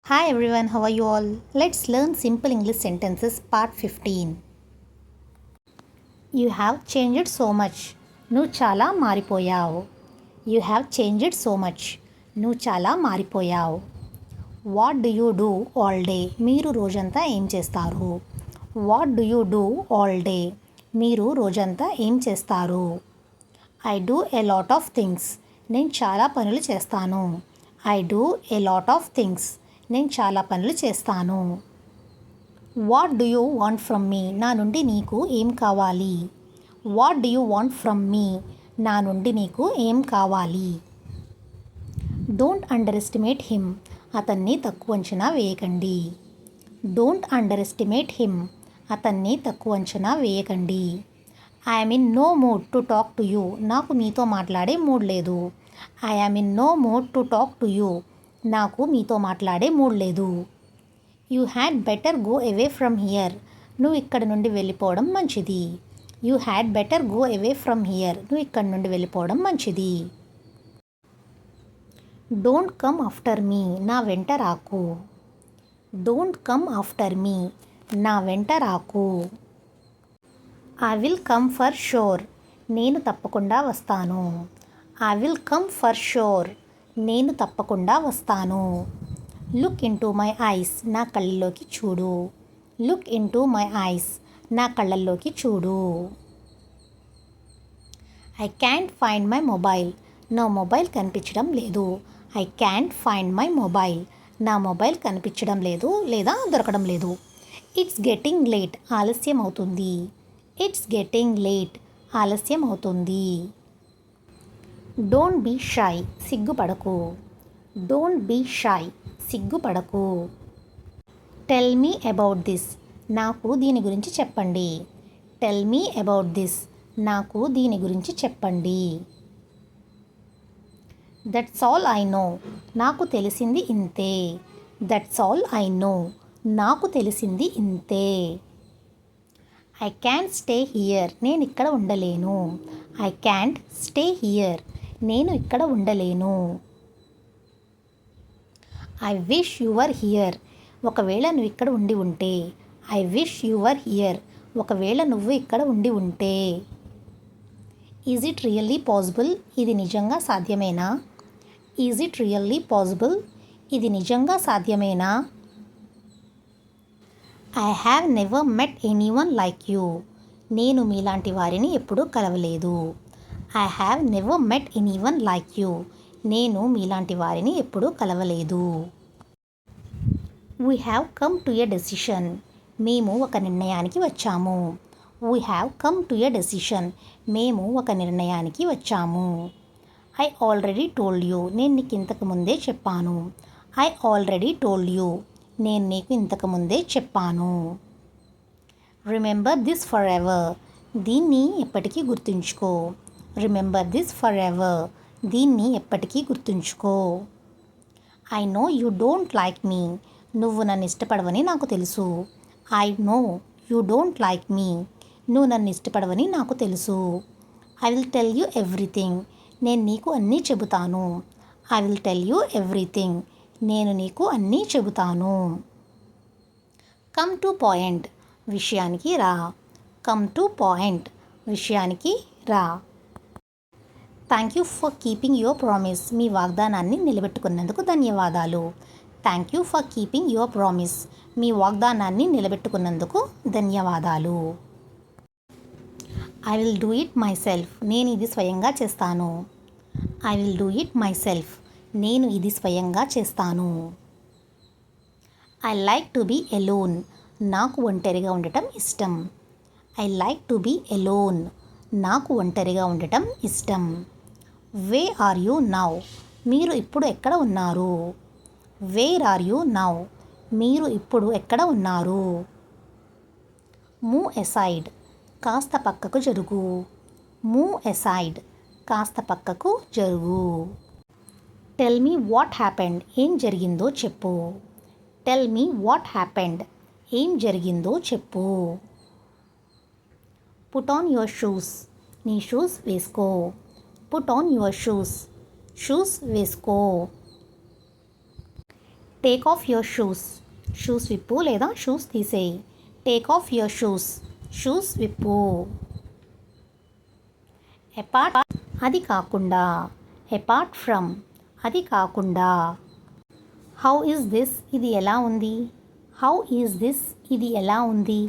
Hi everyone, how are you all? Let's learn simple English sentences part 15. You have changed so much. నువ్వు చాలా మారిపోయావు. You have changed so much. నువ్వు చాలా మారిపోయావు. What do you do all day? మీరు రోజంతా ఏం చేస్తారు? What do you do all day? మీరు రోజంతా ఏం చేస్తారు? I do a lot of things. నేను చాలా పనులు చేస్తాను. I do a lot of things. నేను చాలా పనులు చేస్తాను. What do you want from me? నా నుండి నీకు ఏం కావాలి? What do you want from me? నా నుండి నీకు ఏం కావాలి? Don't underestimate him. అతన్ని తక్కువ అంచనా వేయకండి. Don't underestimate him. అతన్ని తక్కువ అంచనా వేయకండి. I'm in no mood to talk to you. నాకు మీతో మాట్లాడే మూడ్ లేదు. I'm in no mood to talk to you. నాకు మీతో మాట్లాడే మూడ్ లేదు. You had better go away from here. నువ్వు ఇక్కడ నుండి వెళ్ళిపోవడం మంచిది. You had better go away from here. నువ్వు ఇక్కడ నుండి వెళ్ళిపోవడం మంచిది. Don't come after me. నా వెంట రాకు. Don't come after me. నా వెంట రాకు. I will come for sure. నేను తప్పకుండా వస్తాను. I will come for sure. నేను తప్పకుండా వస్తాను. Look into my eyes. నా కళ్ళలోకి చూడు. Look into my eyes. నా కళ్ళల్లోకి చూడు. I can't find my mobile. నా మొబైల్ కనిపించడం లేదు. I can't find my mobile. నా మొబైల్ కనిపించడం లేదు లేదా దొరకడం లేదు. It's getting late. ఆలస్యం అవుతుంది. It's getting late. ఆలస్యం అవుతుంది. Don't be shy. సిగ్గుపడకు. Don't be shy. సిగ్గుపడకు. Tell me about this. నాకు దీని గురించి చెప్పండి. Tell me about this. నాకు దీని గురించి చెప్పండి. That's all I know. నాకు తెలిసింది ఇంతే. That's all I know. నాకు తెలిసింది ఇంతే. I can't stay here. నేను ఇక్కడ ఉండలేను. I can't stay here. నేను ఇక్కడ ఉండలేను. I wish your here. ఒకవేళ నువ్వు ఇక్కడ ఉండి ఉంటే. I wish your here. ఒకవేళ నువ్వు ఇక్కడ ఉండి ఉంటే. Is it really possible. ఇది నిజంగా సాధ్యమేనా? Is it really possible. ఇది నిజంగా సాధ్యమేనా? I have never met anyone like you. నేను మీలాంటి వారిని ఎప్పుడూ కలవలేదు. I have never met anyone like you. నేను మీలాంటి వారిని ఎప్పుడూ కలవలేదు. We have come to a decision. మేము ఒక నిర్ణయానికి వచ్చాము. We have come to a decision. మేము ఒక నిర్ణయానికి వచ్చాము. I already told you. నేను నీకు ఇంతకు ముందే చెప్పాను. I already told you. నేను నీకు ఇంతకు ముందే చెప్పాను. Remember this forever. దీన్ని ఎప్పటికీ గుర్తుంచుకో. Remember this forever. దీన్ని ఎప్పటికీ గుర్తుంచుకో. I know you don't like me. నువ్వు నన్ను ఇష్టపడవని నాకు తెలుసు. I know you don't like me. నువ్వు నన్ను ఇష్టపడవని నాకు తెలుసు. I will tell you everything. నేను నీకు అన్నీ చెబుతాను. I will tell you everything. నేను నీకు అన్నీ చెబుతాను. Come to point. విషయానికి రా. Come to point. విషయానికి రా. Thank you for keeping your promise. మీ వాగ్దానాన్ని నిలబెట్టుకున్నందుకు ధన్యవాదాలు. Thank you for keeping your promise. మీ వాగ్దానాన్ని నిలబెట్టుకున్నందుకు ధన్యవాదాలు. I will do it myself. నేను ఇది స్వయంగా చేస్తాను. I will do it myself. నేను ఇది స్వయంగా చేస్తాను. I like to be alone. నాకు ఒంటరిగా ఉండటం ఇష్టం. I like to be alone. నాకు ఒంటరిగా ఉండటం ఇష్టం. Where are you now. మీరు ఇప్పుడు ఎక్కడ ఉన్నారు? Where are you now. మీరు ఇప్పుడు ఎక్కడ ఉన్నారు? Move aside. కాస్త పక్కకు జరుగు. Move aside. కాస్త పక్కకు జరుగు. Tell me what happened. ఏం జరిగిందో చెప్పు. Tell me what happened. ఏం జరిగిందో చెప్పు. Put on your shoes. నీ షూస్ వేసుకో. Put on your shoes. Shoes వేసుకో. Take off your shoes. Shoes విప్పు లేదా షూస్ తీసేయి. Take off your shoes. Shoes విప్పు. అపార్ట్ అది కాకుండా. అపార్ట్ ఫ్రమ్ అది కాకుండా. హౌ ఈజ్ దిస్ ఇది ఎలా ఉంది. హౌ ఈజ్ దిస్ ఇది ఎలా ఉంది.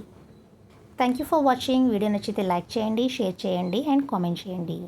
Thank you for watching. Video నచ్చితే లైక్ చేయండి, షేర్ చేయండి అండ్ కామెంట్ చేయండి.